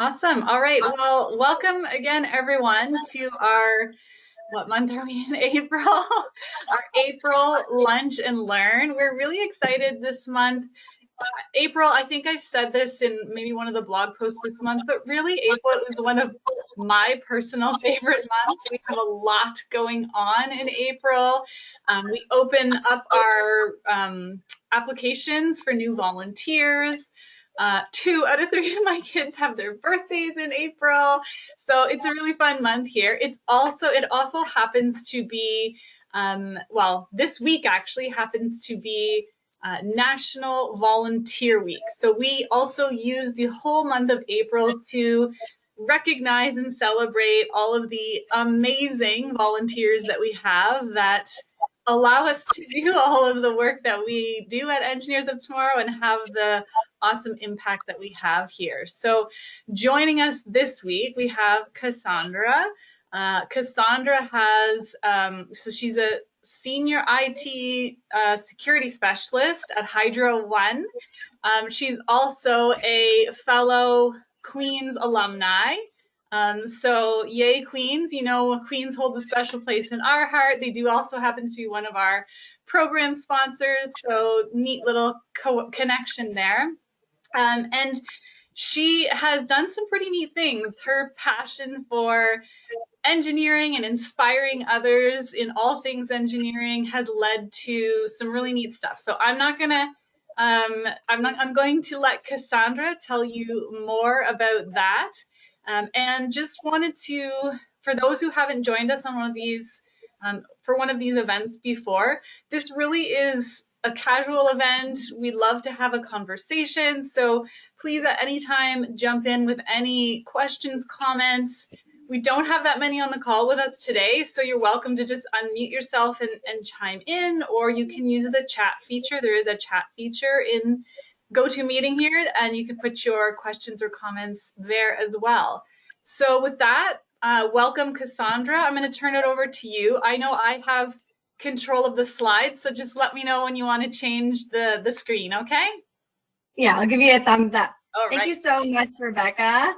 Awesome. All right. Well, welcome again, everyone, to our, what month are we in? April? Our April Lunch and Learn. We're really excited this month. April, I think I've said this in maybe one of the blog posts this month, but really April is one of my personal favorite months. We have a lot going on in April. We open up our applications for new volunteers. 2 out of 3 of my kids have their birthdays in April, so it's a really fun month here. It also happens to be well, this week actually happens to be National Volunteer Week. So we also use the whole month of April to recognize and celebrate all of the amazing volunteers that we have that allow us to do all of the work that we do at Engineers of Tomorrow and have the awesome impact that we have here. So joining us this week, we have Cassondra. Cassondra has, so she's a senior IT security specialist at Hydro One. She's also a fellow Queens alumni. So yay, Queens. You know, Queens holds a special place in our heart. They do also happen to be one of our program sponsors. So neat little connection there. And she has done some pretty neat things. Her passion for engineering and inspiring others in all things engineering has led to some really neat stuff. So I'm going to let Cassondra tell you more about that. And just wanted to, for those who haven't joined us on one of these events before, this really is a casual event. We'd love to have a conversation. So please at any time jump in with any questions, comments. We don't have that many on the call with us today, so you're welcome to just unmute yourself and chime in, or you can use the chat feature. There is a chat feature in GoToMeeting here, and you can put your questions or comments there as well. So with that, welcome, Cassondra. I'm going to turn it over to you. I know I have control of the slides, so just let me know when you want to change the screen, okay? Yeah, I'll give you a thumbs up. All right. Thank you so much, Rebecca.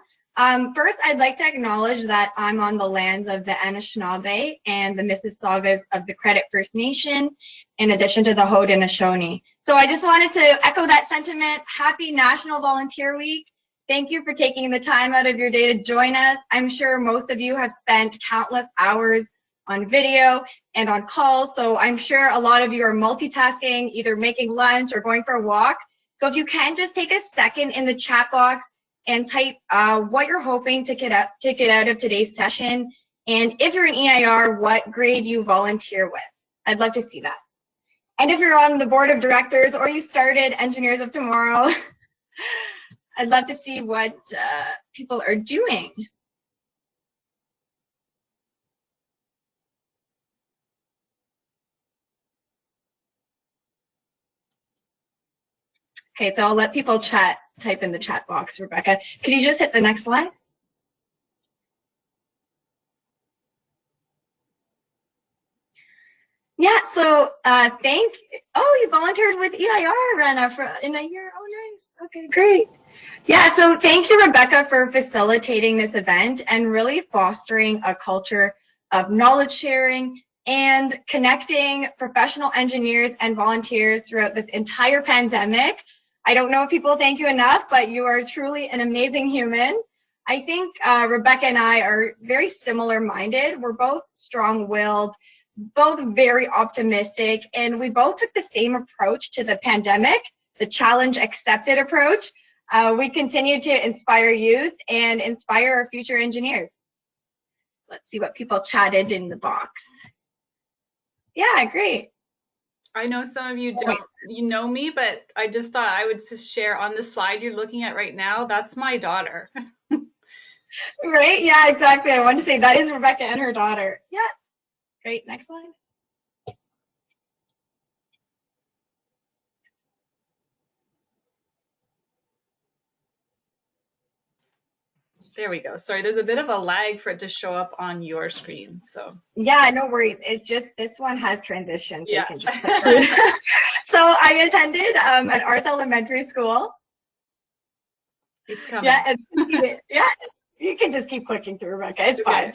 First, I'd like to acknowledge that I'm on the lands of the Anishinaabe and the Mississaugas of the Credit First Nation, in addition to the Haudenosaunee. So I just wanted to echo that sentiment. Happy National Volunteer Week. Thank you for taking the time out of your day to join us. I'm sure most of you have spent countless hours on video and on calls, so I'm sure a lot of you are multitasking, either making lunch or going for a walk. So if you can just take a second in the chat box and type what you're hoping to get out of today's session, and if you're an EIR, what grade you volunteer with. I'd love to see that. And if you're on the board of directors or you started Engineers of Tomorrow, I'd love to see what people are doing. Okay, so I'll let people type in the chat box. Rebecca, could you just hit the next slide? Yeah, so you volunteered with EIR, Rena, in a year. Oh, nice. Okay, great. Yeah, so thank you, Rebecca, for facilitating this event and really fostering a culture of knowledge sharing and connecting professional engineers and volunteers throughout this entire pandemic. I don't know if people thank you enough, but you are truly an amazing human. I think Rebecca and I are very similar minded. We're both strong-willed, both very optimistic, and we both took the same approach to the pandemic, the challenge accepted approach. We continue to inspire youth and inspire our future engineers. Let's see what people chatted in the box. Yeah, great. I know some of you don't, you know me, but I just thought I would just share on the slide you're looking at right now. That's my daughter. Right? Yeah, exactly. I wanted to say that is Rebecca and her daughter. Yeah. Great. Next slide. There we go. Sorry, there's a bit of a lag for it to show up on your screen. So yeah, no worries. It's just this one has transitions, so yeah. you can just put through. So I attended at Arth Elementary School. It's coming. Yeah, yeah. You can just keep clicking through, Rebecca. It's fine.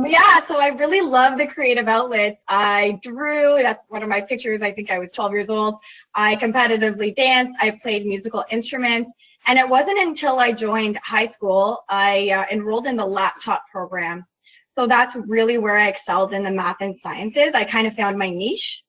Yeah, so I really love the creative outlets. I drew. That's one of my pictures. I think I was 12 years old. I competitively danced. I played musical instruments. And it wasn't until I joined high school, I enrolled in the laptop program. So that's really where I excelled in the math and sciences. I kind of found my niche.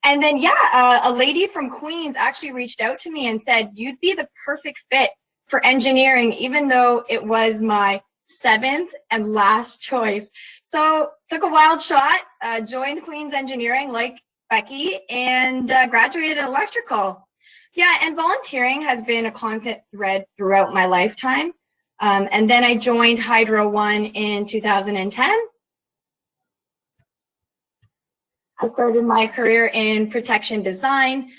And then, yeah, a lady from Queens actually reached out to me and said, you'd be the perfect fit for engineering, even though it was my 7th and last choice. So took a wild shot, joined Queens Engineering like Becky, and graduated in electrical. Yeah, and volunteering has been a constant thread throughout my lifetime. And then I joined Hydro One in 2010. I started my career in protection design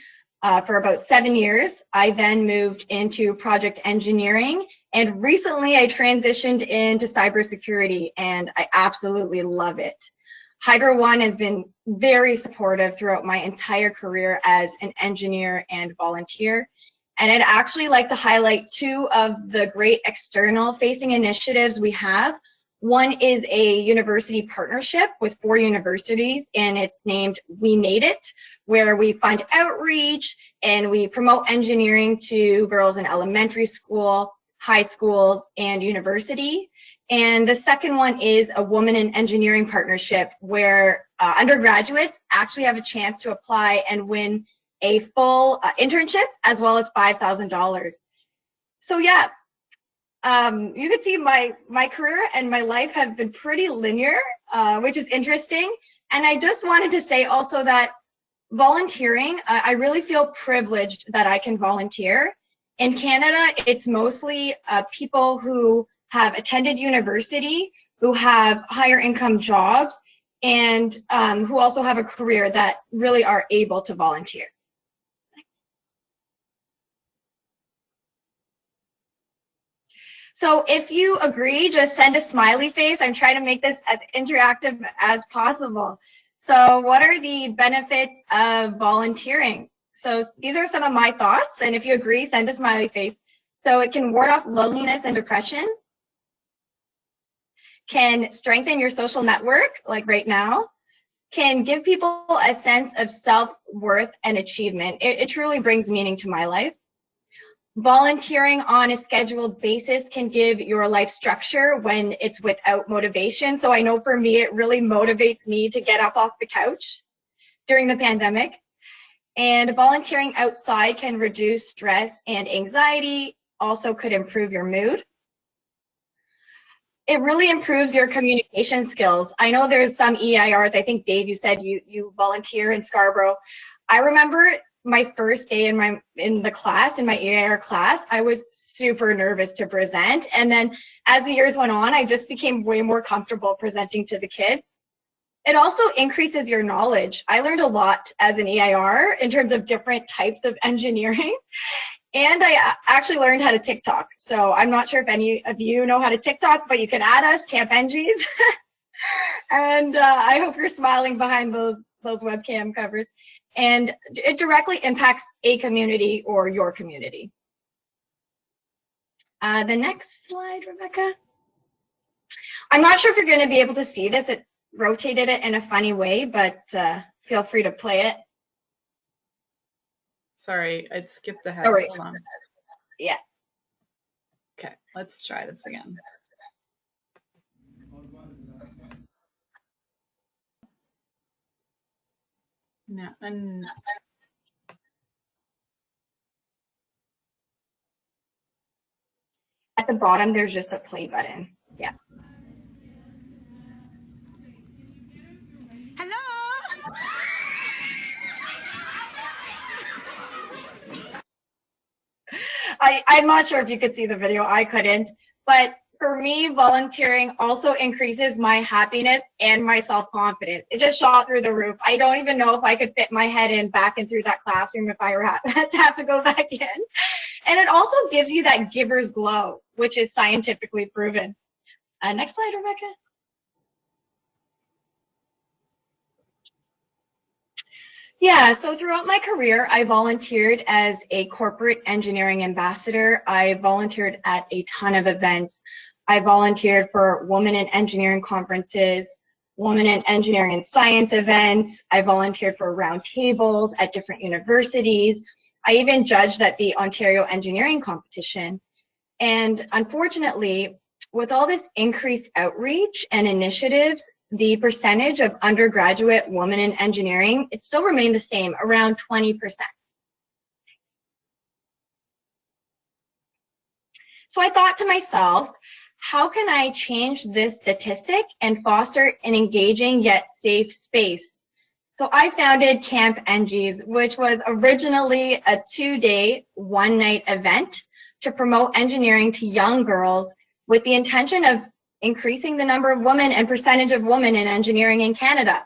for about 7 years. I then moved into project engineering, and recently I transitioned into cybersecurity, and I absolutely love it. Hydro One has been very supportive throughout my entire career as an engineer and volunteer. And I'd actually like to highlight 2 of the great external facing initiatives we have. One is a university partnership with 4 universities, and it's named We Made It, where we fund outreach and we promote engineering to girls in elementary school, high schools, and university. And the second one is a Woman in Engineering partnership, where undergraduates actually have a chance to apply and win a full internship as well as $5,000. So yeah, you can see my career and my life have been pretty linear, which is interesting. And I just wanted to say also that volunteering, I really feel privileged that I can volunteer. In Canada, it's mostly people who have attended university, who have higher income jobs, and who also have a career that really are able to volunteer. So if you agree, just send a smiley face. I'm trying to make this as interactive as possible. So what are the benefits of volunteering? So these are some of my thoughts, and if you agree, send a smiley face. So it can ward off loneliness and depression, can strengthen your social network, like right now, can give people a sense of self-worth and achievement. It truly brings meaning to my life. Volunteering on a scheduled basis can give your life structure when it's without motivation. So I know for me, it really motivates me to get up off the couch during the pandemic. And volunteering outside can reduce stress and anxiety, also could improve your mood. It really improves your communication skills. I know there's some EIRs. I think, Dave, you said you volunteer in Scarborough. I remember my first day in my EIR class, I was super nervous to present. And then as the years went on, I just became way more comfortable presenting to the kids. It also increases your knowledge. I learned a lot as an EIR in terms of different types of engineering. And I actually learned how to TikTok. So I'm not sure if any of you know how to TikTok, but you can add us, Camp Engies. And I hope you're smiling behind those webcam covers. And it directly impacts a community or your community. The next slide, Rebecca. I'm not sure if you're going to be able to see this. It rotated it in a funny way, but feel free to play it. Sorry, I'd skipped ahead. No worries. Hold on. Yeah. Okay, let's try this again. No, and At the bottom, there's just a play button. Yeah. Hello? I'm not sure if you could see the video. I couldn't. But for me, volunteering also increases my happiness and my self-confidence. It just shot through the roof. I don't even know if I could fit my head in back in through that classroom if I were to have to go back in. And it also gives you that giver's glow, which is scientifically proven. Next slide, Rebecca. Yeah, so throughout my career, I volunteered as a corporate engineering ambassador. I volunteered at a ton of events. I volunteered for Women in Engineering conferences, Women in Engineering and Science events. I volunteered for roundtables at different universities. I even judged at the Ontario Engineering Competition. And unfortunately, with all this increased outreach and initiatives, the percentage of undergraduate women in engineering, it still remained the same, around 20%. So I thought to myself, how can I change this statistic and foster an engaging yet safe space? So I founded Camp Engies, which was originally a 2-day, 1-night event to promote engineering to young girls with the intention of increasing the number of women and percentage of women in engineering in Canada.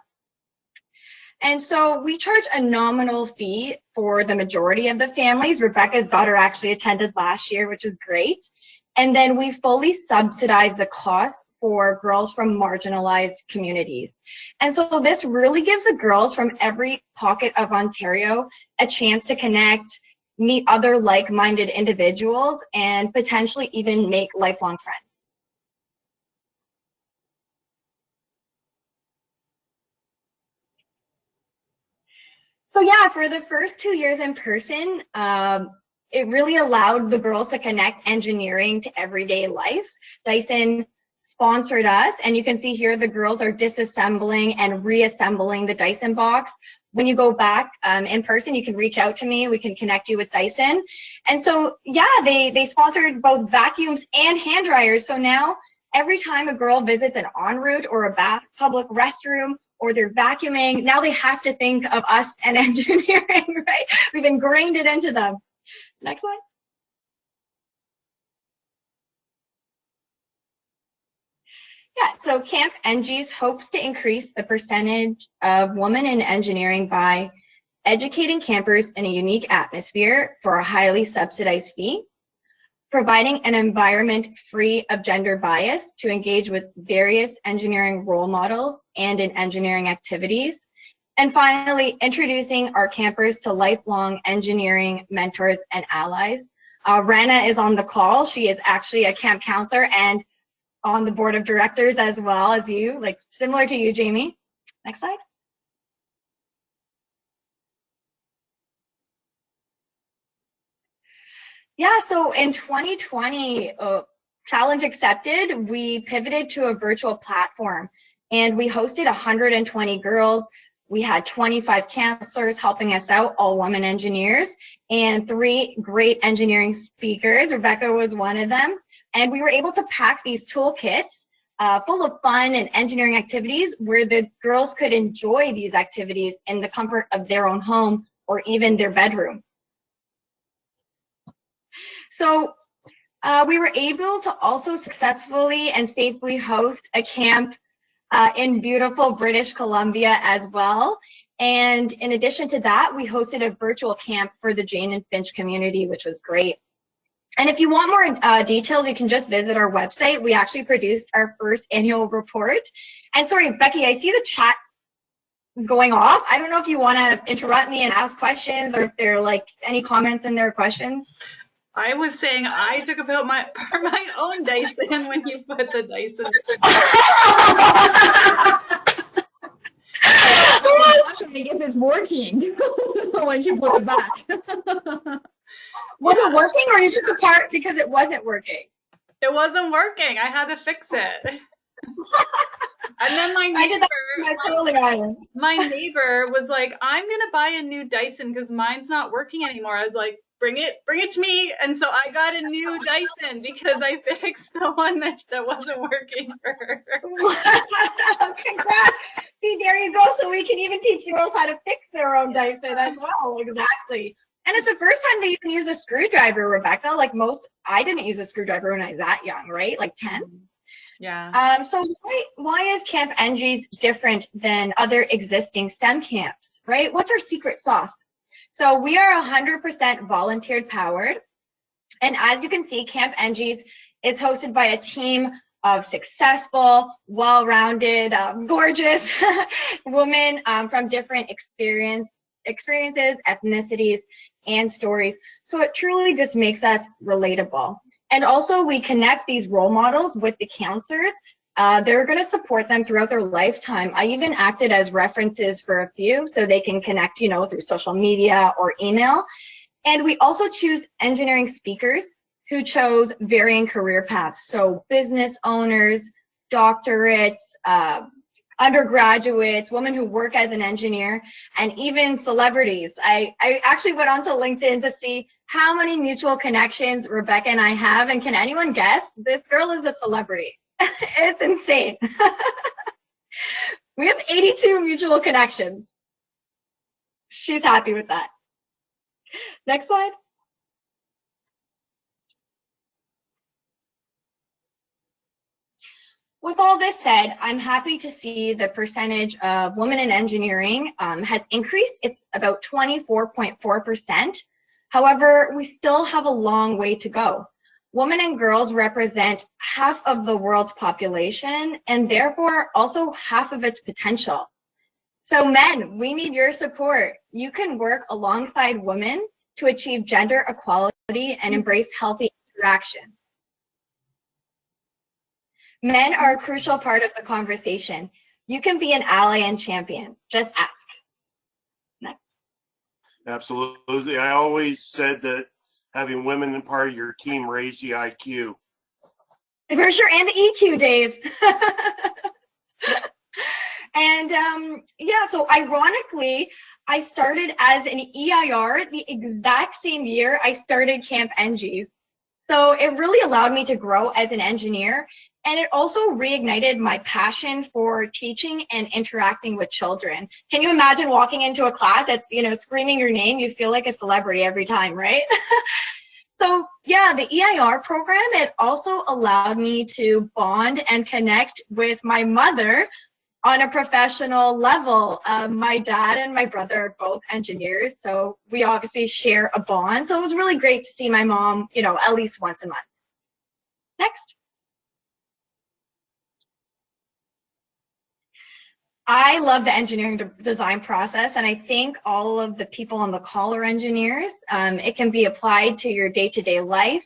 And so we charge a nominal fee for the majority of the families. Rebecca's daughter actually attended last year, which is great. And then we fully subsidize the cost for girls from marginalized communities. And so this really gives the girls from every pocket of Ontario a chance to connect, meet other like-minded individuals, and potentially even make lifelong friends. So yeah, for the first 2 years in person, it really allowed the girls to connect engineering to everyday life. Dyson sponsored us, and you can see here the girls are disassembling and reassembling the Dyson box. When you go back in person, you can reach out to me. We can connect you with Dyson. And so yeah, they sponsored both vacuums and hand dryers. So now every time a girl visits an en route or a public restroom, or they're vacuuming, now they have to think of us and engineering, right? We've ingrained it into them. Next slide. Yeah, so Camp Engies hopes to increase the percentage of women in engineering by educating campers in a unique atmosphere for a highly subsidized fee, providing an environment free of gender bias to engage with various engineering role models and in engineering activities. And finally, introducing our campers to lifelong engineering mentors and allies. Rana is on the call. She is actually a camp counselor and on the board of directors as well as you, like similar to you, Jamie. Next slide. Yeah, so in 2020, challenge accepted, we pivoted to a virtual platform and we hosted 120 girls. We had 25 counselors helping us out, all women engineers, and 3 great engineering speakers. Rebecca was one of them. And we were able to pack these toolkits full of fun and engineering activities where the girls could enjoy these activities in the comfort of their own home or even their bedroom. So we were able to also successfully and safely host a camp in beautiful British Columbia as well. And in addition to that, we hosted a virtual camp for the Jane and Finch community, which was great. And if you want more details, you can just visit our website. We actually produced our first annual report. And sorry, Becky, I see the chat is going off. I don't know if you want to interrupt me and ask questions or if there are like any comments in there, questions. I was saying I took about my own Dyson when you put the Dyson. If it's working when you put it back. Was it working or you took it apart because it wasn't working? It wasn't working. I had to fix it. And then my neighbor was like, I'm gonna buy a new Dyson because mine's not working anymore. I was like, bring it to me. And so I got a new Dyson because I fixed the one that wasn't working for her. Congrats. See, there you go. So we can even teach girls how to fix their own Dyson as well. Exactly. And it's the first time they even use a screwdriver, Rebecca. Like I didn't use a screwdriver when I was that young, right? Like 10. Yeah. So why is Camp Engies different than other existing STEM camps, right? What's our secret sauce? So we are 100% volunteer powered. And as you can see, Camp Engies is hosted by a team of successful, well-rounded, gorgeous women from different experience experiences, ethnicities, and stories. So it truly just makes us relatable. And also we connect these role models with the counselors. They're going to support them throughout their lifetime. I even acted as references for a few so they can connect, you know, through social media or email. And we also choose engineering speakers who chose varying career paths. So business owners, doctorates, undergraduates, women who work as an engineer, and even celebrities. I actually went onto LinkedIn to see how many mutual connections Rebecca and I have, and can anyone guess? This girl is a celebrity. It's insane. We have 82 mutual connections. She's happy with that. Next slide. With all this said, I'm happy to see the percentage of women in engineering has increased. It's about 24.4%. However, we still have a long way to go. Women and girls represent half of the world's population and therefore also half of its potential. So men, we need your support. You can work alongside women to achieve gender equality and embrace healthy interaction. Men are a crucial part of the conversation. You can be an ally and champion. Just ask. Next. Absolutely. I always said that having women in part of your team raise the IQ. For sure, and the EQ, Dave. And yeah, so ironically, I started as an EIR the exact same year I started Camp Engies. So it really allowed me to grow as an engineer, and it also reignited my passion for teaching and interacting with children. Can you imagine walking into a class that's, you know, screaming your name? You feel like a celebrity every time, right? So yeah, the EIR program, it also allowed me to bond and connect with my mother on a professional level. My dad and my brother are both engineers, so we obviously share a bond. So it was really great to see my mom, you know, at least once a month. Next. I love the engineering design process, and I think all of the people on the call are engineers. It can be applied to your day-to-day life,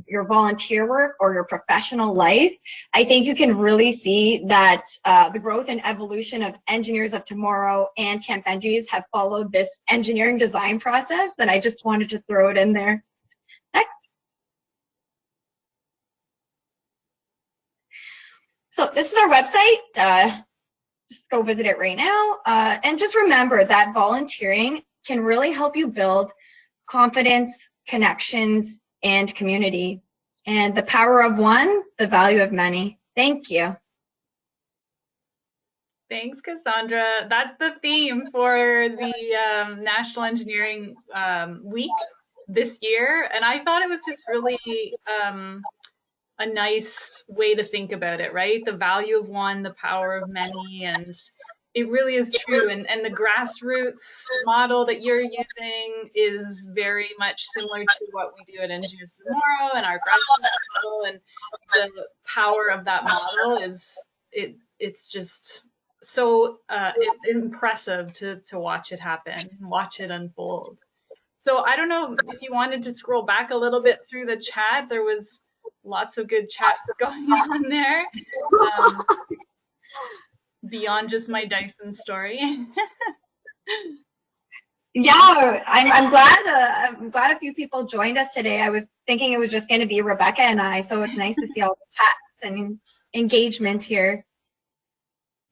your volunteer work, or your professional life. I think you can really see that the growth and evolution of Engineers of Tomorrow and Camp Engies have followed this engineering design process, and I just wanted to throw it in there. Next. So this is our website. Just go visit it right now. And just remember that volunteering can really help you build confidence, connections, and community. And the power of one, the value of many. Thank you. Thanks, Cassandra. That's the theme for the National Engineering Week this year. And I thought it was just really a nice way to think about it, right? The value of one, the power of many, and it really is true. And the grassroots model that you're using is very much similar to what we do at Engineers Tomorrow and our grassroots model. And the power of that model is it's just so impressive to watch it happen, watch it unfold. So I don't know if you wanted to scroll back a little bit through the chat. There was lots of good chats going on there. Beyond just my Dyson story. Yeah, I'm glad a few people joined us today. I was thinking it was just going to be Rebecca and I, so it's nice to see all the chats and engagement here.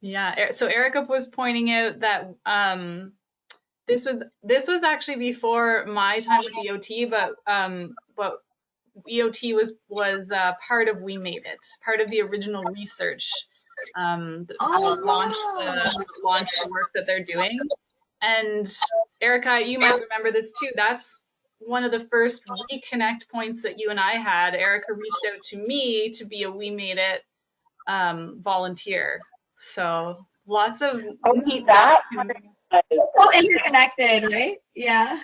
Yeah. So Erica was pointing out that this was actually before my time with EoT, but EoT was part of We Made It, part of the original research launched the work that they're doing. And Erica, you might remember this too. That's one of the first reconnect points that you and I had. Erica reached out to me to be a We Made It volunteer. So lots of neat that. So interconnected, right? Yeah.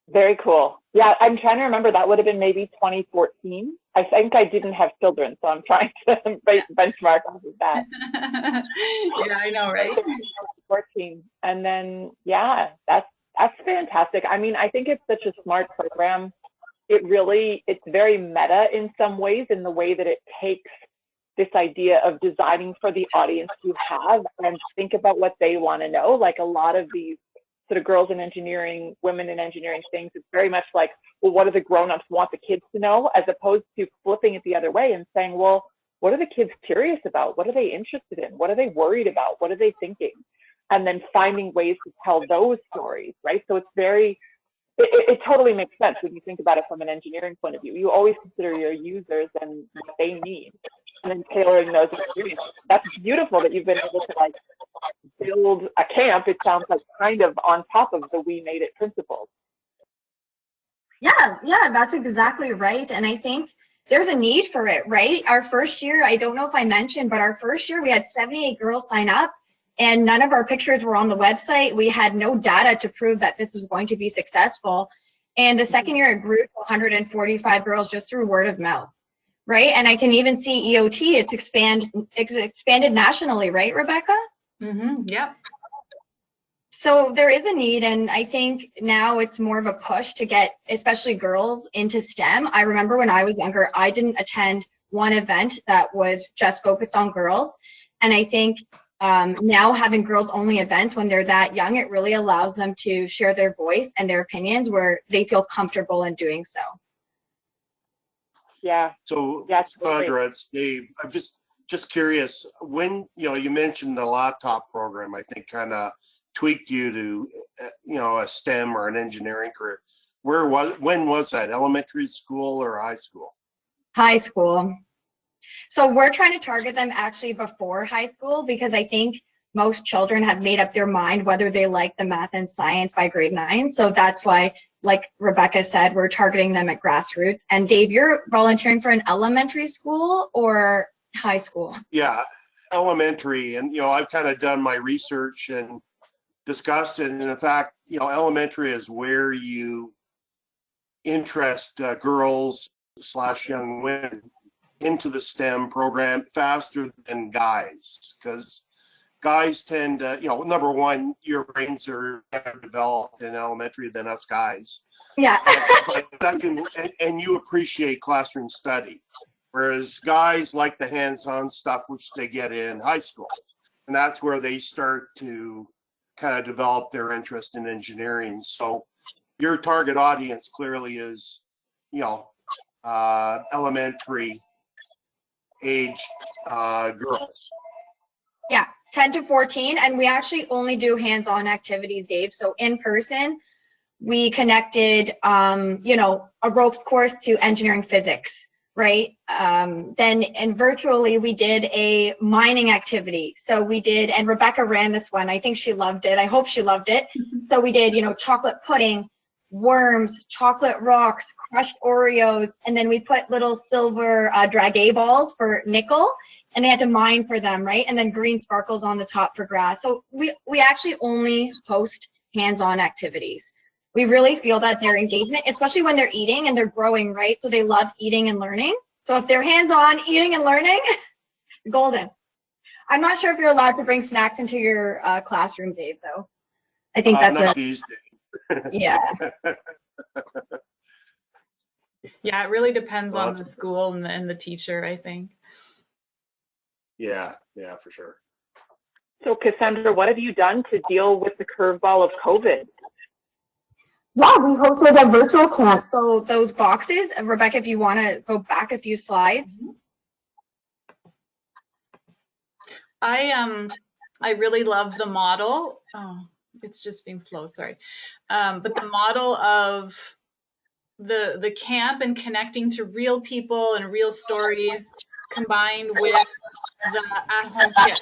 Very cool. Yeah, I'm trying to remember. That would have been maybe 2014 I think I didn't have children, so I'm trying to benchmark off of that. Yeah, I know, right? 14. And then, yeah, that's fantastic. I mean, I think it's such a smart program. It's very meta in some ways, in the way that it takes this idea of designing for the audience you have and think about what they want to know. Like a lot of these sort of girls in engineering, women in engineering things, it's very much like, well, what do the grown-ups want the kids to know, as opposed to flipping it the other way and saying, well, what are the kids curious about? What are they interested in? What are they worried about? What are they thinking? And then finding ways to tell those stories, right? So it's very, it totally makes sense when you think about it from an engineering point of view. You always consider your users and what they need, and then tailoring those experiences. That's beautiful that you've been able to like build a camp. It sounds like kind of on top of the We Made It principles. Yeah, that's exactly right. And I think there's a need for it, right? Our first year, I don't know if I mentioned, but our first year we had 78 girls sign up, and none of our pictures were on the website. We had no data to prove that this was going to be successful. And the second year it grew to 145 girls just through word of mouth, right? And I can even see EoT, it's expanded nationally, right, Rebecca? Yep. So there is a need, and I think now it's more of a push to get especially girls into STEM. I remember when I was younger, I didn't attend one event that was just focused on girls. And I think now having girls only events when they're that young, it really allows them to share their voice and their opinions where they feel comfortable in doing so. Yeah. So, yeah, Cassondra, it's Dave. I'm just curious, when, you mentioned the laptop program, I think kind of tweaked you to, a STEM or an engineering career. When was that? Elementary school or high school? High school. So we're trying to target them actually before high school, because I think most children have made up their mind whether they like the math and science by grade 9. So that's why, like Rebecca said, we're targeting them at grassroots. And Dave, you're volunteering for an elementary school or high school? Yeah, elementary. And, I've kind of done my research and discussed it. And in fact, elementary is where you interest girls / young women into the STEM program faster than guys, because guys tend to, number one, your brains are better developed in elementary than us guys. Yeah. But second, and you appreciate classroom study, whereas guys like the hands-on stuff, which they get in high school. And that's where they start to kind of develop their interest in engineering. So your target audience clearly is, elementary age girls. Yeah, 10 to 14. And we actually only do hands-on activities, Dave. So in person, we connected, a ropes course to engineering physics, right? And virtually we did a mining activity. So we did, and Rebecca ran this one. I think she loved it. I hope she loved it. So we did, chocolate pudding, worms, chocolate rocks, crushed Oreos, and then we put little silver dragée balls for nickel, and they had to mine for them, right? And then green sparkles on the top for grass. So we actually only host hands-on activities. We really feel that their engagement, especially when they're eating and they're growing, right? So they love eating and learning. So if they're hands-on eating and learning, golden. I'm not sure if you're allowed to bring snacks into your classroom, Dave, though. I think that's not these days. Yeah. Yeah, it really depends on the school and the teacher, I think. Yeah, for sure. So Cassondra, what have you done to deal with the curveball of COVID? Yeah, we hosted a virtual camp. So those boxes, Rebecca, if you want to go back a few slides. I really love the model. Oh, it's just being slow, sorry. But the model of the camp and connecting to real people and real stories combined with the at-home kit.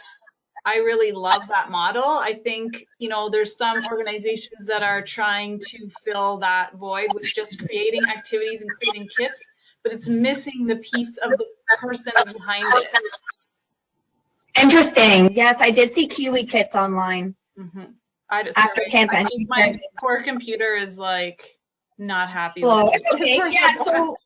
I really love that model. I think, there's some organizations that are trying to fill that void with just creating activities and creating kits, but it's missing the piece of the person behind it. Interesting. Yes, I did see Kiwi kits online. After Camp Engies. My poor computer is like not happy. Slow. It's okay. Yeah, so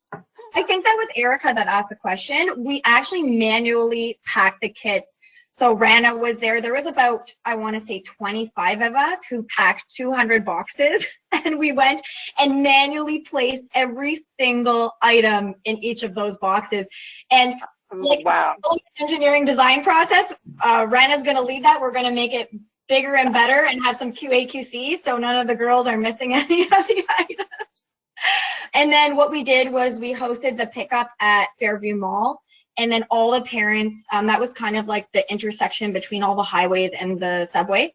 I think that was Erica that asked the question. We actually manually packed the kits. So Rana was there. There was about, I want to say 25 of us who packed 200 boxes, and we went and manually placed every single item in each of those boxes. And like, wow. Engineering design process, Rana's going to lead that. We're going to make it bigger and better and have some QA/QC, so none of the girls are missing any of the items. And then what we did was we hosted the pickup at Fairview Mall, and then all the parents, that was kind of like the intersection between all the highways and the subway.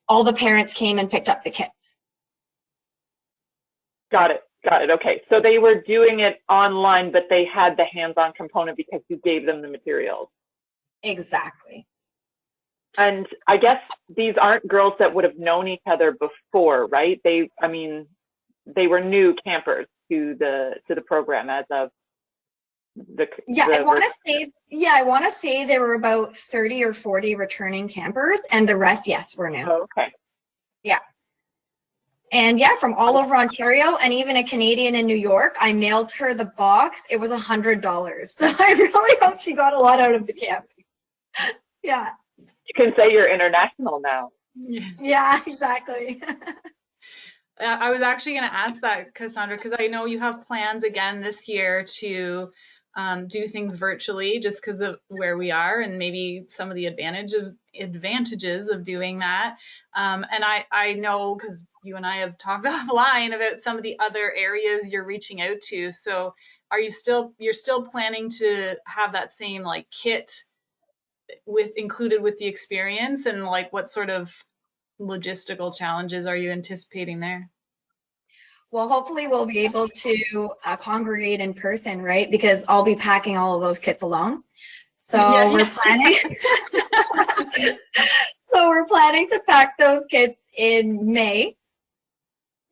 All the parents came and picked up the kits. Got it. Okay. So they were doing it online, but they had the hands-on component because you gave them the materials. Exactly. And I guess these aren't girls that would have known each other before, right? They were new campers to the program as of I want to say there were about 30 or 40 returning campers, and the rest, yes, were new. Oh, okay. Yeah. And yeah, from all over Ontario, and even a Canadian in New York, I mailed her the box. It was $100. So I really hope she got a lot out of the camp. Yeah. You can say you're international now. Yeah, exactly. I was actually going to ask that, Cassondra, because I know you have plans again this year to do things virtually just because of where we are and maybe some of the advantages of doing that. And I know because you and I have talked offline about some of the other areas you're reaching out to. So you're still planning to have that same like kit included with the experience, and like what sort of logistical challenges are you anticipating there? Well, hopefully we'll be able to congregate in person, right? Because I'll be packing all of those kits alone. So we're planning. So we're planning to pack those kits in May,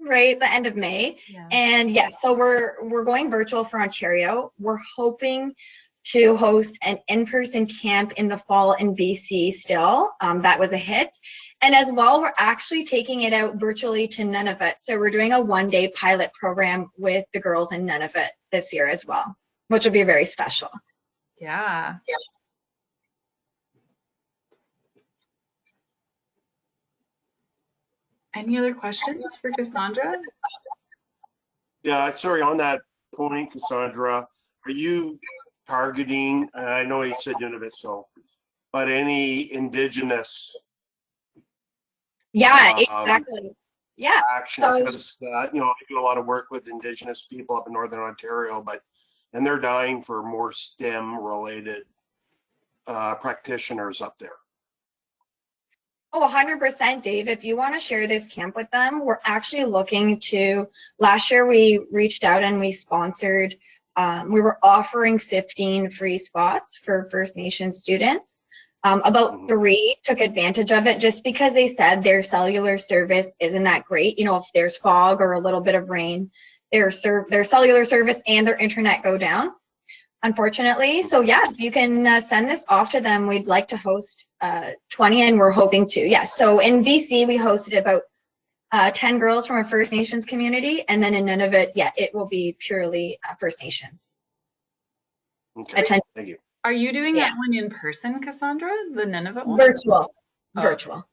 right? The end of May. Yeah. And yes, so we're going virtual for Ontario. We're hoping to host an in-person camp in the fall in BC still. That was a hit. And as well, we're actually taking it out virtually to Nunavut. So we're doing a one-day pilot program with the girls in Nunavut this year as well, which will be very special. Yeah. Yeah. Any other questions for Cassondra? Yeah, sorry, on that point, Cassondra, are you targeting, and I know you said Nunavut, but any Indigenous Yeah, exactly. Yeah. action? Because, I do a lot of work with Indigenous people up in Northern Ontario, and they're dying for more STEM-related practitioners up there. Oh, 100%, Dave. If you want to share this camp with them, we're actually looking to, last year we reached out and we sponsored, we were offering 15 free spots for First Nation students. About 3 took advantage of it just because they said their cellular service isn't that great. If there's fog or a little bit of rain, their cellular service and their internet go down, unfortunately. So yeah, if you can send this off to them, we'd like to host 20, and we're hoping to. Yes. So in BC, we hosted about 10 girls from a First Nations community, and then in Nunavut, it will be purely First Nations. Okay, thank you. Are you doing that one in person, Cassondra? The Nunavut one? Virtual. Oh. Virtual.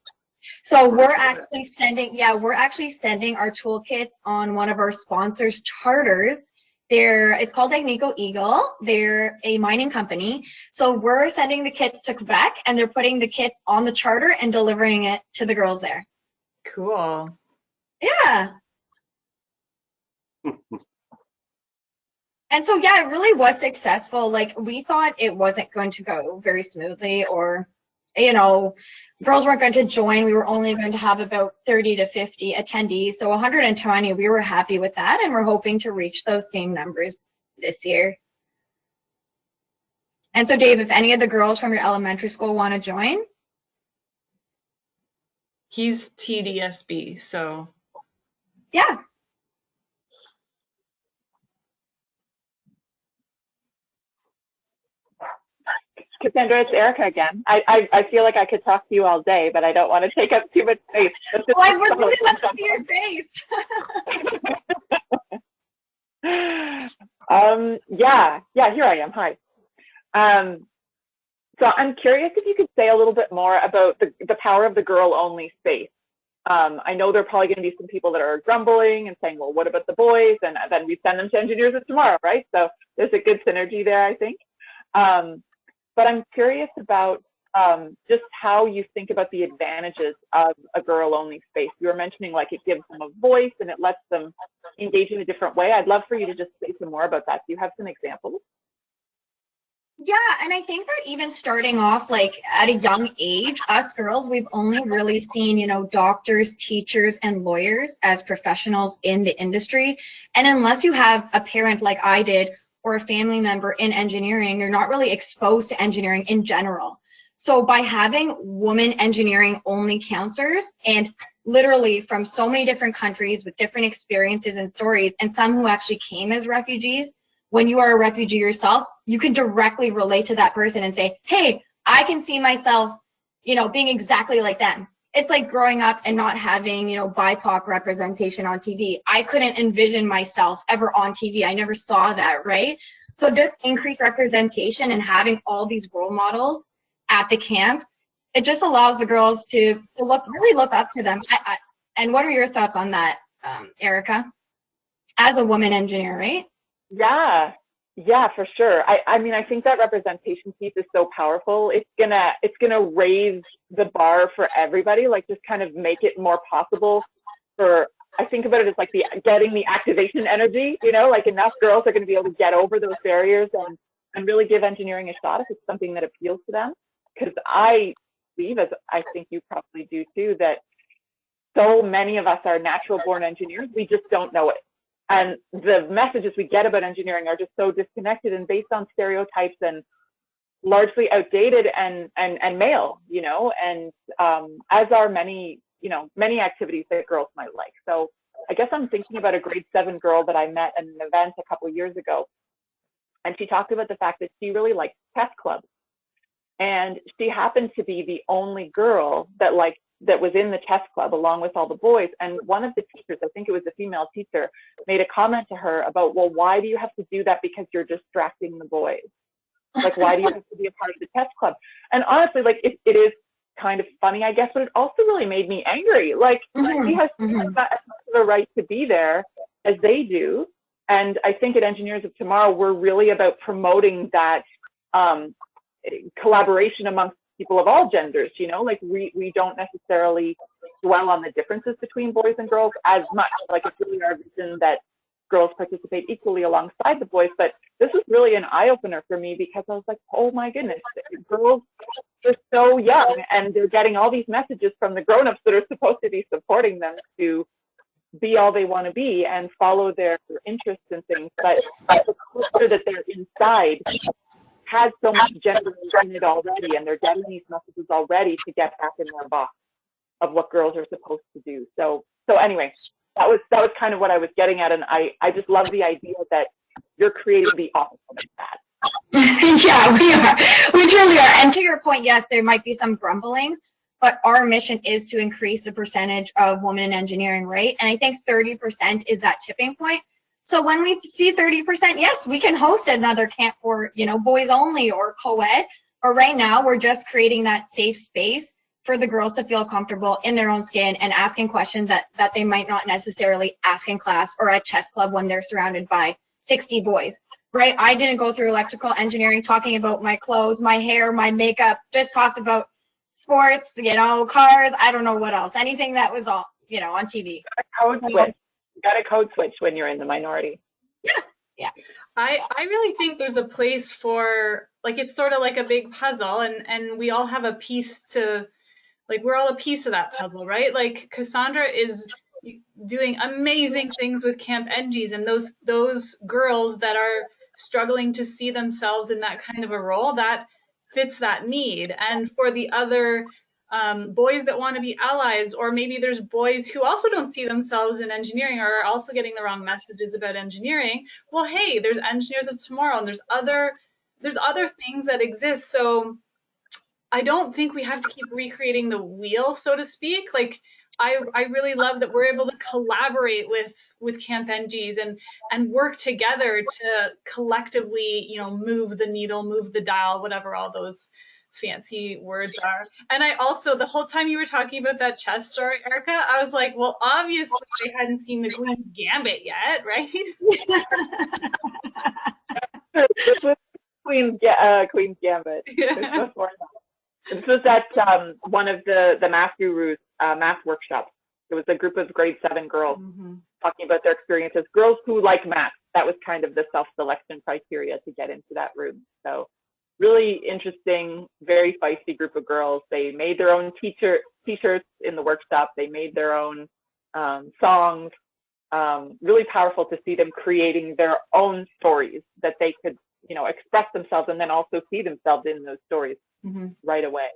So we're actually sending our toolkits on one of our sponsors' charters. It's called Agnico Eagle. They're a mining company. So we're sending the kits to Quebec, and they're putting the kits on the charter and delivering it to the girls there. Cool. Yeah. And so, yeah, it really was successful. Like, we thought it wasn't going to go very smoothly, or, girls weren't going to join. We were only going to have about 30 to 50 attendees. So 120, we were happy with that. And we're hoping to reach those same numbers this year. And so, Dave, if any of the girls from your elementary school want to join. He's TDSB, so. Yeah. Cassondra, it's Erica again. I feel like I could talk to you all day, but I don't want to take up too much space. I would really love to see your face. Yeah, here I am. Hi. So I'm curious if you could say a little bit more about the power of the girl-only space. I know there are probably going to be some people that are grumbling and saying, well, what about the boys? And then we send them to Engineers of Tomorrow, right? So there's a good synergy there, I think. But I'm curious about just how you think about the advantages of a girl-only space. You were mentioning like it gives them a voice and it lets them engage in a different way. I'd love for you to just say some more about that. Do you have some examples? Yeah, and I think that even starting off like at a young age, us girls, we've only really seen, you know, doctors, teachers, and lawyers as professionals in the industry. And unless you have a parent like I did or a family member in engineering, you're not really exposed to engineering in general. So by having women engineering only counselors, and literally from so many different countries with different experiences and stories, and some who actually came as refugees, when you are a refugee yourself, you can directly relate to that person and say, hey, I can see myself, you know, being exactly like them. It's like growing up and not having, you know, BIPOC representation on TV. I couldn't envision myself ever on TV. I never saw that, right? So just increased representation and having all these role models at the camp, it just allows the girls to really look up to them. And what are your thoughts on that, Erica, as a woman engineer, right? Yeah, for sure. I mean, I think that representation piece is so powerful. It's gonna raise the bar for everybody, like just kind of make it more possible for, I think about it as like getting the activation energy, you know, like enough girls are gonna be able to get over those barriers and really give engineering a shot if it's something that appeals to them. Because I believe, as I think you probably do too, that so many of us are natural born engineers, we just don't know it. And the messages we get about engineering are just so disconnected and based on stereotypes and largely outdated and male, you know, and as are many, you know, many activities that girls might like. So I guess I'm thinking about a grade 7 girl that I met at an event a couple of years ago. And she talked about the fact that she really liked chess clubs. And she happened to be the only girl that was in the chess club along with all the boys. And one of the teachers, I think it was a female teacher, made a comment to her about, well, why do you have to do that? Because you're distracting the boys. Like, why do you have to be a part of the chess club? And honestly, like, it is kind of funny, I guess, but it also really made me angry. Like, she has as much of a right to be there as they do. And I think at Engineers of Tomorrow, we're really about promoting that collaboration amongst people of all genders, you know, like we don't necessarily dwell on the differences between boys and girls as much. Like it's really our vision that girls participate equally alongside the boys. But this was really an eye-opener for me because I was like, oh my goodness, girls are so young and they're getting all these messages from the grown-ups that are supposed to be supporting them to be all they want to be and follow their interests and things. But the culture that they're inside has so much gender in it already, and they're getting these messages already to get back in their box of what girls are supposed to do. So anyway, that was kind of what I was getting at, and I just love the idea that you're creating the opposite of that. Yeah, we are. We truly are. And to your point, yes, there might be some grumblings, but our mission is to increase the percentage of women in engineering, right? And I think 30% is that tipping point. So when we see 30%, yes, we can host another camp for, you know, boys only or co-ed. But right now, we're just creating that safe space for the girls to feel comfortable in their own skin and asking questions that they might not necessarily ask in class or at chess club when they're surrounded by 60 boys, right? I didn't go through electrical engineering talking about my clothes, my hair, my makeup, just talked about sports, you know, cars, I don't know what else, anything that was all, you know, on TV. You got to code switch when you're in the minority. Yeah. I really think there's a place for, like, it's sort of like a big puzzle and we all have a piece to, like, we're all a piece of that puzzle, right? Like Cassondra is doing amazing things with Camp Engies, and those girls that are struggling to see themselves in that kind of a role, that fits that need. And for the other boys that want to be allies, or maybe there's boys who also don't see themselves in engineering or are also getting the wrong messages about engineering. Well, hey, there's Engineers of Tomorrow, and there's other things that exist. So I don't think we have to keep recreating the wheel, so to speak. Like, I really love that we're able to collaborate with Camp Engies and work together to collectively, you know, move the needle, move the dial, whatever all those fancy words are. And I also, the whole time you were talking about that chess story, Erica, I was like, well, obviously they hadn't seen the Queen's Gambit yet, right? This was Queen's Gambit. This Yeah. before that. This was at one of the math gurus math workshops. It was a group of grade 7 girls talking about their experiences. Girls who like math. That was kind of the self-selection criteria to get into that room. So really interesting, very feisty group of girls. They made their own t-shirts in the workshop. They made their own songs. Really powerful to see them creating their own stories that they could, you know, express themselves and then also see themselves in those stories right away.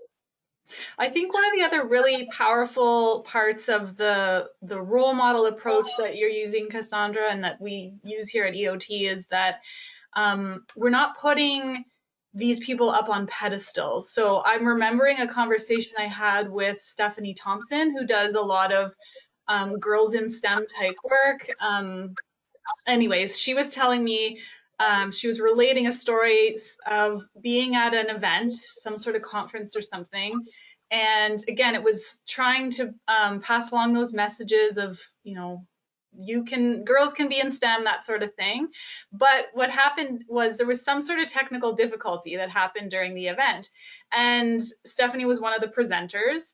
I think one of the other really powerful parts of the role model approach that you're using, Cassondra, and that we use here at EoT is that we're not putting these people up on pedestals. So I'm remembering a conversation I had with Stephanie Thompson, who does a lot of girls in STEM type work. Anyways, she was telling me, she was relating a story of being at an event, some sort of conference or something. And again, it was trying to pass along those messages of, you know, girls can be in STEM, that sort of thing. But what happened was there was some sort of technical difficulty that happened during the event. And Stephanie was one of the presenters.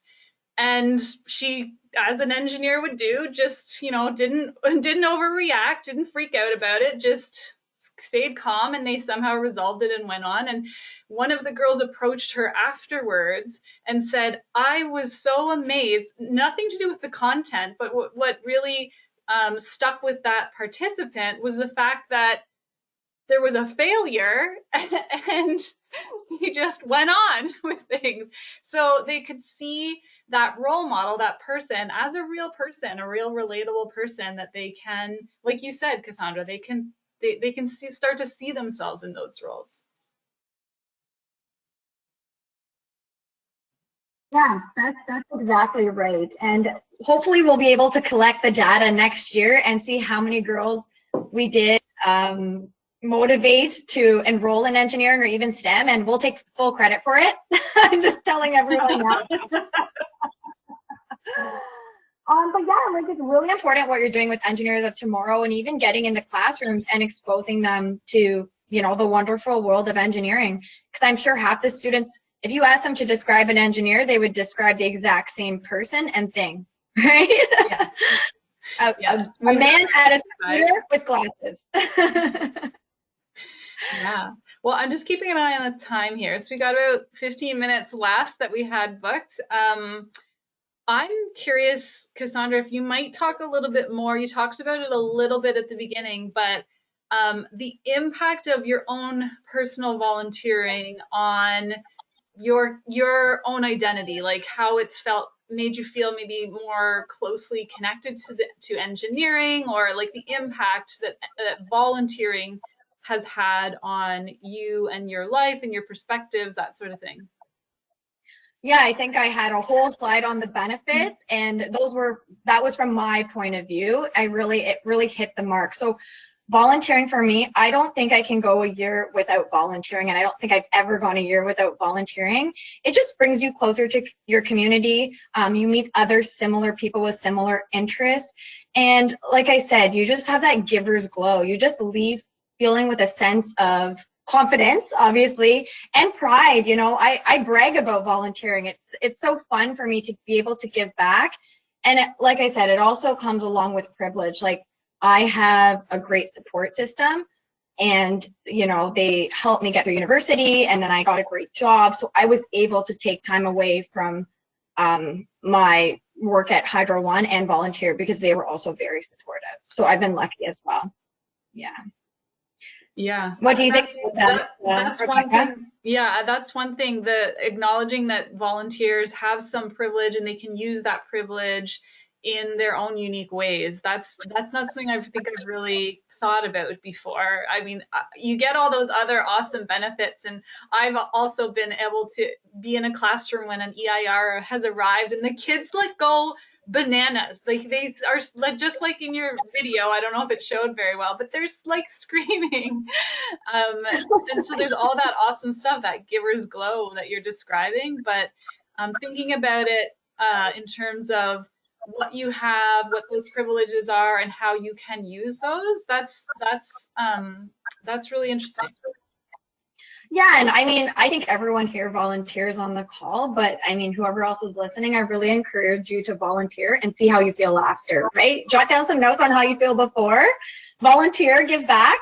And she, as an engineer would do, just, you know, didn't overreact, didn't freak out about it, just stayed calm, and they somehow resolved it and went on. And one of the girls approached her afterwards and said, I was so amazed, nothing to do with the content, but what really stuck with that participant was the fact that there was a failure and he just went on with things. So they could see that role model, that person, as a real person, a real relatable person that they can, like you said, Cassondra, they can start to see themselves in those roles. Yeah, that's exactly right. And hopefully we'll be able to collect the data next year and see how many girls we did motivate to enroll in engineering or even STEM, and we'll take full credit for it. I'm just telling everyone now. But yeah, like, it's really important what you're doing with engineers of tomorrow, and even getting in the classrooms and exposing them to, you know, the wonderful world of engineering. Because I'm sure half the students, if you ask them to describe an engineer, they would describe the exact same person and thing, right? Yeah. A man at a computer with glasses. Yeah. Well, I'm just keeping an eye on the time here. So we got about 15 minutes left that we had booked. I'm curious, Cassondra, if you might talk a little bit more. You talked about it a little bit at the beginning, but the impact of your own personal volunteering on your own identity, like how it's made you feel maybe more closely connected to engineering, or like the impact that volunteering has had on you and your life and your perspectives, that sort of thing. Yeah, I think I had a whole slide on the benefits, and that was from my point of view. It really hit the mark. So volunteering for me, I don't think I can go a year without volunteering, and I don't think I've ever gone a year without volunteering. It just brings you closer to your community. You meet other similar people with similar interests. And like I said, you just have that giver's glow. You just leave feeling with a sense of confidence, obviously, and pride. You know, I brag about volunteering. It's so fun for me to be able to give back. And like I said, it also comes along with privilege. Like, I have a great support system, and, you know, they helped me get through university, and then I got a great job. So I was able to take time away from my work at Hydro One and volunteer, because they were also very supportive. So I've been lucky as well. Yeah. Yeah. What do you think about that? That's one thing. Yeah, that's one thing, the acknowledging that volunteers have some privilege and they can use that privilege in their own unique ways. That's not something I think I've really thought about before. I mean, you get all those other awesome benefits. And I've also been able to be in a classroom when an EIR has arrived and the kids like go bananas. Like they are just like in your video. I don't know if it showed very well, but there's like screaming. And so there's all that awesome stuff, that giver's glow that you're describing. But thinking about it in terms of what you have, what those privileges are, and how you can use those, that's really interesting. Yeah, and I mean, I think everyone here volunteers on the call, but I mean, whoever else is listening, I really encourage you to volunteer and see how you feel after, right? Jot down some notes on how you feel before, volunteer, give back.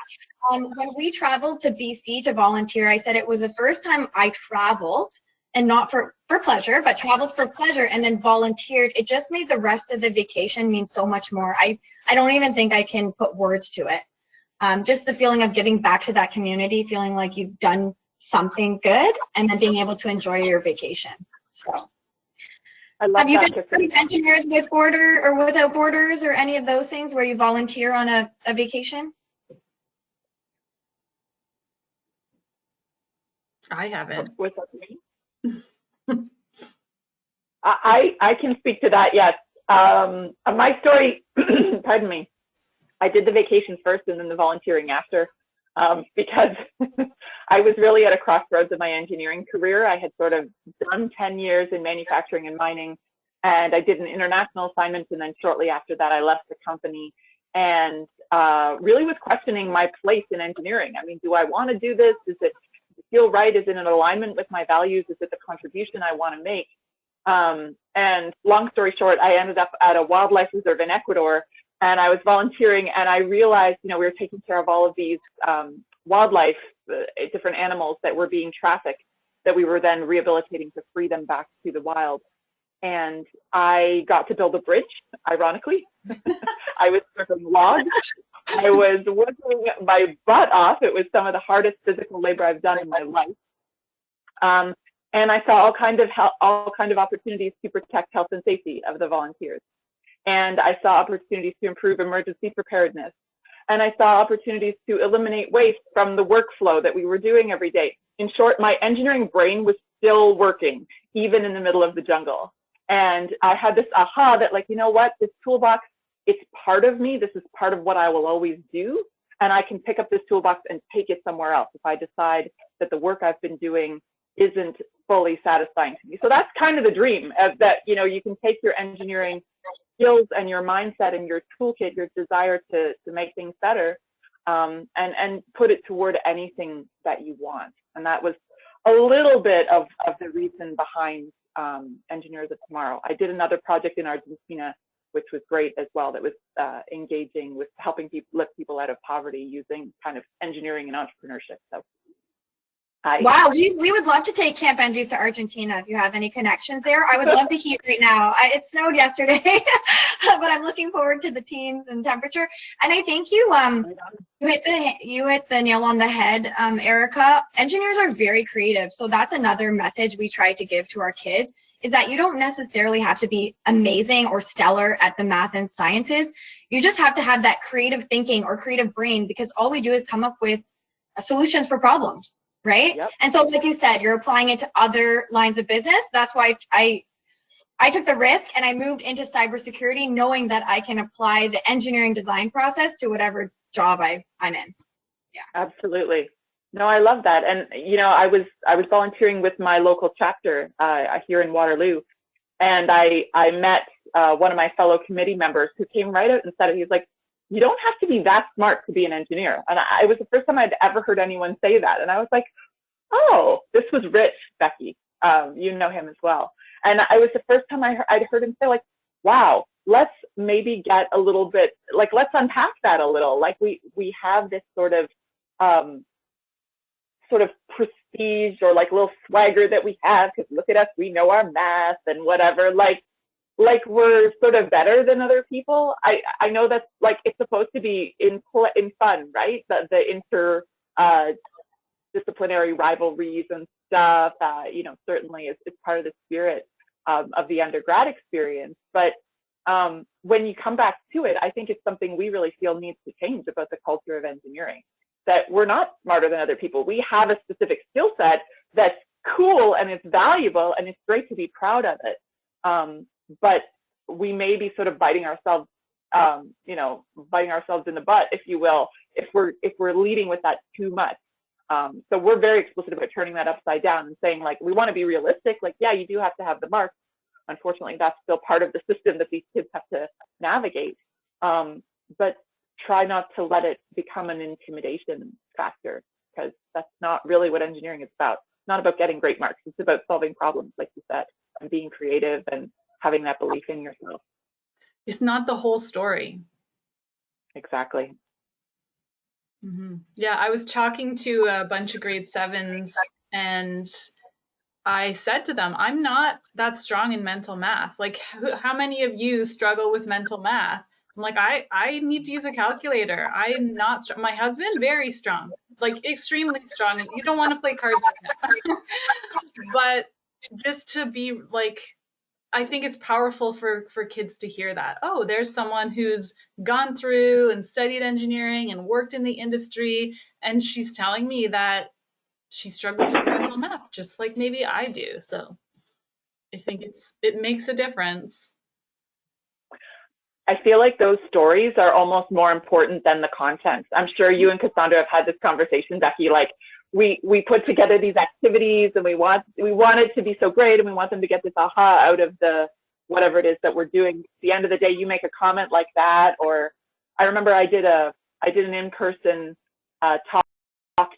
When we traveled to BC to volunteer, I said it was the first time I traveled, and not for pleasure, but traveled for pleasure and then volunteered. It just made the rest of the vacation mean so much more. I don't even think I can put words to it. Just the feeling of giving back to that community, feeling like you've done something good, and then being able to enjoy your vacation. So, I love have you that. been Engineers with Border or Without Borders or any of those things where you volunteer on a vacation? I haven't. What's that mean? I can speak to that, yes. My story, pardon me, I did the vacation first and then the volunteering after, because I was really at a crossroads of my engineering career. I had sort of done 10 years in manufacturing and mining, and I did an international assignment, and then shortly after that I left the company and really was questioning my place in engineering. I mean, do I want to do this? Does it feel right? Is it in alignment with my values? Is it the contribution I want to make? And long story short, I ended up at a wildlife reserve in Ecuador, and I was volunteering, and I realized, you know, we were taking care of all of these wildlife, different animals that were being trafficked, that we were then rehabilitating to free them back to the wild. And I got to build a bridge, ironically. I was stripping logs. I was working my butt off. It was some of the hardest physical labor I've done in my life. And I saw all kind of opportunities to protect health and safety of the volunteers. And I saw opportunities to improve emergency preparedness. And I saw opportunities to eliminate waste from the workflow that we were doing every day. In short, my engineering brain was still working, even in the middle of the jungle. And I had this aha that, like, you know what, this toolbox, it's part of me. This is part of what I will always do. And I can pick up this toolbox and take it somewhere else if I decide that the work I've been doing isn't fully satisfying to me. So that's kind of the dream, of that, you know, you can take your engineering skills and your mindset and your toolkit, your desire to make things better, and put it toward anything that you want. And that was a little bit of the reason behind Engineers of Tomorrow. I did another project in Argentina, which was great as well, that was engaging with helping people lift people out of poverty using kind of engineering and entrepreneurship. So wow, we would love to take Camp Engies to Argentina if you have any connections there. I would love the heat right now. It snowed yesterday, but I'm looking forward to the teens and temperature. And I think you hit the nail on the head, Erica. Engineers are very creative, so that's another message we try to give to our kids, is that you don't necessarily have to be amazing or stellar at the math and sciences. You just have to have that creative thinking or creative brain, because all we do is come up with solutions for problems. Right? Yep. And so, like you said, you're applying it to other lines of business. That's why I took the risk and I moved into cybersecurity, knowing that I can apply the engineering design process to whatever job I'm in. Yeah. Absolutely. No, I love that. And, you know, I was volunteering with my local chapter here in Waterloo, and I met one of my fellow committee members who came right out and said it. He's like, you don't have to be that smart to be an engineer. And it was the first time I'd ever heard anyone say that. And I was like, oh, this was Rich, Becky. You know him as well. And it was the first time I'd heard him say, like, wow, let's maybe get a little bit, like, let's unpack that a little. Like, we have this sort of prestige or like little swagger that we have, because look at us, we know our math and whatever. Like we're sort of better than other people. I know that's like, it's supposed to be in fun, right? The interdisciplinary rivalries and stuff, you know, certainly it's part of the spirit of the undergrad experience. But when you come back to it, I think it's something we really feel needs to change about the culture of engineering, that we're not smarter than other people. We have a specific skill set that's cool and it's valuable and it's great to be proud of it. But we may be sort of biting ourselves, biting ourselves in the butt, if you will, if we're leading with that too much. So we're very explicit about turning that upside down and saying, like, we want to be realistic. Like, yeah, you do have to have the marks. Unfortunately, that's still part of the system that these kids have to navigate. But try not to let it become an intimidation factor, because that's not really what engineering is about. It's not about getting great marks. It's about solving problems, like you said, and being creative and having that belief in yourself. It's not the whole story. Exactly. Yeah, I was talking to a bunch of grade 7s, and I said to them, I'm not that strong in mental math. Like, how many of you struggle with mental math? I'm like, I need to use a calculator. I am not strong. My husband, very strong, like extremely strong. You don't want to play cards with him. But just to be like, I think it's powerful for kids to hear that. Oh, there's someone who's gone through and studied engineering and worked in the industry, and she's telling me that she struggles with mental math, just like maybe I do. So I think it makes a difference. I feel like those stories are almost more important than the content. I'm sure you and Cassondra have had this conversation, Becky. Like, we put together these activities and we want it to be so great, and we want them to get this aha out of the whatever it is that we're doing. At the end of the day, you make a comment like that. Or I remember I did an in-person talk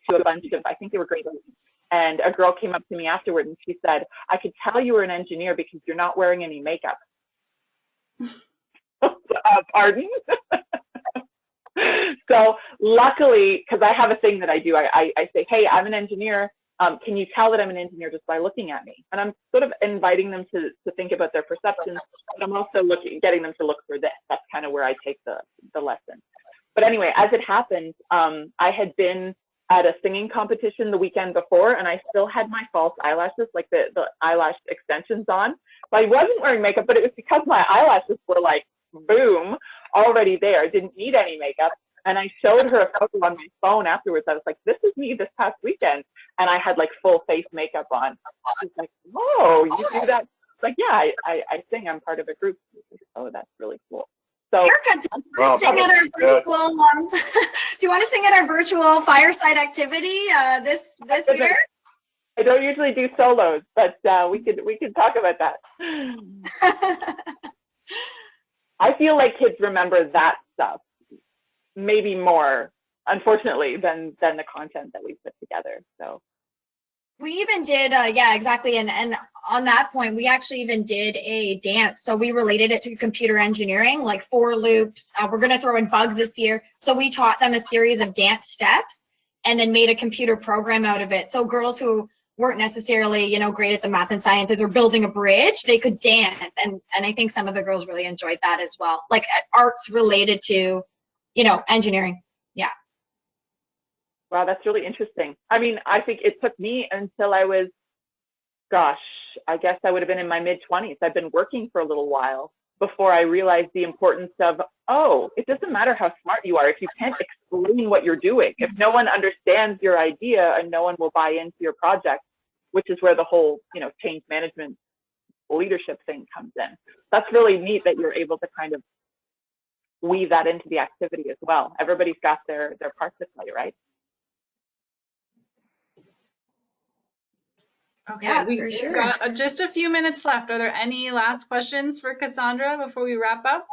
to a bunch of, I think they were grade 8, and a girl came up to me afterward and she said, I could tell you were an engineer because you're not wearing any makeup. Pardon? So luckily, because I have a thing that I do, I say, hey, I'm an engineer. Can you tell that I'm an engineer just by looking at me? And I'm sort of inviting them to think about their perceptions, but I'm also getting them to look for this. That's kind of where I take the lesson. But anyway, as it happened, I had been at a singing competition the weekend before, and I still had my false eyelashes, like the eyelash extensions on. So I wasn't wearing makeup, but it was because my eyelashes were like, boom, already there. Didn't need any makeup. And I showed her a photo on my phone afterwards. I was like, this is me this past weekend. And I had like full face makeup on. She's like, whoa, you do that? Like, yeah, I sing. I'm part of a group. Oh, that's really cool. So, well, sing at our virtual, do you want to sing at our virtual fireside activity this year? I don't usually do solos, but we could talk about that. I feel like kids remember that stuff maybe more, unfortunately, than the content that we put together. So we even did, yeah, exactly. And on that point, we actually even did a dance. So we related it to computer engineering, like 4 loops. We're going to throw in bugs this year. So we taught them a series of dance steps and then made a computer program out of it. So girls who weren't necessarily, great at the math and sciences or building a bridge, they could dance. And I think some of the girls really enjoyed that as well. Like arts related to, engineering. Yeah. Wow, that's really interesting. I mean, I think it took me until I was, I guess I would have been in my mid-20s. I've been working for a little while before I realized the importance of, it doesn't matter how smart you are if you can't explain what you're doing. If no one understands your idea and no one will buy into your project, which is where the whole, change management leadership thing comes in. That's really neat that you're able to kind of weave that into the activity as well. Everybody's got their part to play, right? Okay, yeah, we've sure. got just a few minutes left. Are there any last questions for Cassondra before we wrap up?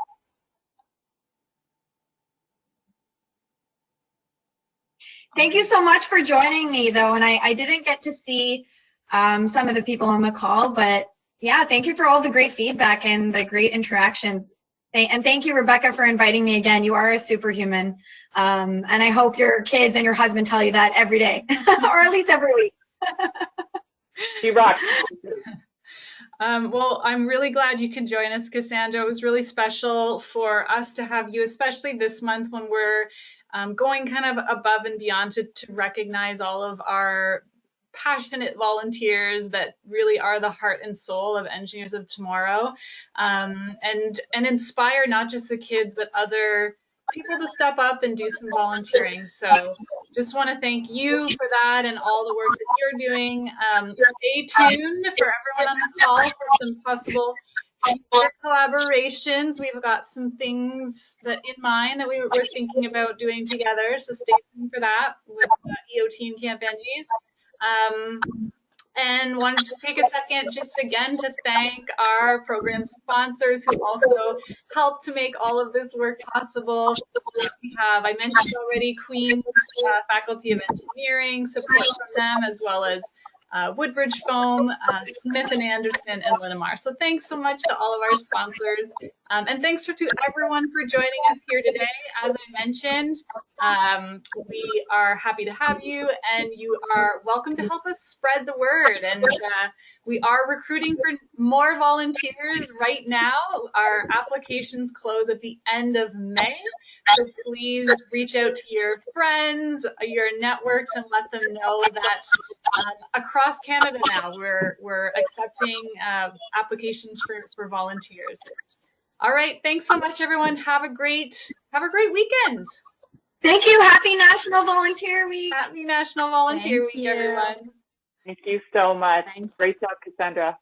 Thank you so much for joining me, though. And I didn't get to see some of the people on the call, but yeah, thank you for all the great feedback and the great interactions. And thank you, Rebecca, for inviting me again. You are a superhuman. And I hope your kids and your husband tell you that every day, or at least every week. You rock. Well, I'm really glad you could join us, Cassondra. It was really special for us to have you, especially this month when we're going kind of above and beyond to recognize all of our passionate volunteers that really are the heart and soul of Engineers of Tomorrow, and inspire not just the kids but other people to step up and do some volunteering. So just want to thank you for that and all the work that you're doing. Stay tuned for everyone on the call for some possible future collaborations. We've got some things that in mind that we're thinking about doing together. So stay tuned for that with EoT and Camp Engies. And wanted to take a second just again to thank our program sponsors who also helped to make all of this work possible. We have, I mentioned already, Queen's Faculty of Engineering, support from them, as well as Woodbridge Foam, Smith and Anderson, and Linamar. So thanks so much to all of our sponsors. And thanks to everyone for joining us here today. As I mentioned, we are happy to have you, and you are welcome to help us spread the word. And we are recruiting for more volunteers right now. Our applications close at the end of May. So please reach out to your friends, your networks, and let them know that across Canada now we're accepting applications for volunteers. All right, thanks so much, everyone. Have a great weekend. Thank you. Happy National Volunteer Week. Happy National Volunteer Thank Week, you. everyone. Thank you so much. Thanks. Great job, Cassandra.